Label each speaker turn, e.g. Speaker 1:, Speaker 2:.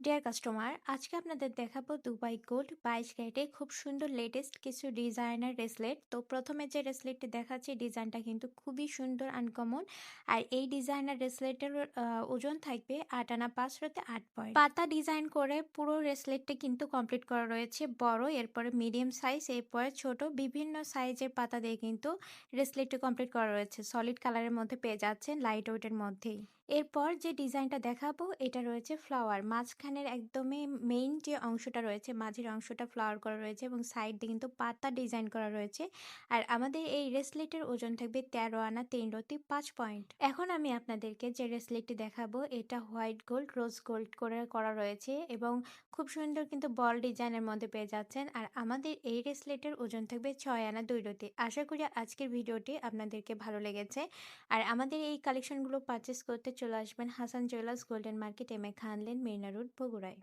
Speaker 1: Deer customer, আজকে আপনাদের দেখাবো দুবাই গোল্ড 22 ক্যারেটে খুব সুন্দর লেটেস্ট কিছু ডিজাইনার ব্রেসলেট। তো প্রথমে যে ব্রেসলেটটি দেখাচ্ছি ডিজাইনটা কিন্তু খুবই সুন্দর আনকমন। আর এই ডিজাইনার ব্রেসলেটের ওজন থাকবে 8 আনা 5 রতে 8 পয়েন্ট। পাতা ডিজাইন করে পুরো ব্রেসলেটটি কিন্তু কমপ্লিট করা রয়েছে বড়, এরপরে মিডিয়াম সাইজ, এরপরে ছোট, বিভিন্ন সাইজের পাতা দিয়ে কিন্তু ব্রেসলেটটি কমপ্লিট করা রয়েছে। সলিড কালারের মধ্যে পেয়ে যাচ্ছেন, লাইট ওয়েটের মধ্যেই। এরপর যে ডিজাইনটা দেখাবো এটা রয়েছে ফ্লাওয়ার, মাঝখানের একদমই মেইন যে অংশটা রয়েছে, মাঝের অংশটা ফ্লাওয়ার করা রয়েছে এবং সাইড দিয়ে কিন্তু পাতা ডিজাইন করা রয়েছে। আর আমাদের এই রেসলেটের ওজন থাকবে 13 আনা 3 রতি 5 পয়েন্ট। এখন আমি আপনাদেরকে যে রেসলেটটি দেখাবো এটা হোয়াইট গোল্ড রোজ গোল্ড করে করা রয়েছে এবং খুব সুন্দর কিন্তু বল ডিজাইনের মধ্যে পেয়ে যাচ্ছেন। আর আমাদের এই রেসলেটের ওজন থাকবে 6 আনা 2 রতি। আশা করি আজকের ভিডিওটি আপনাদেরকে ভালো লেগেছে। আর আমাদের এই কালেকশনগুলো পারচেস করতে চলে আসবেন Hasan jewellers golden market, M A Khan lane, marina road, বগুড়ায়।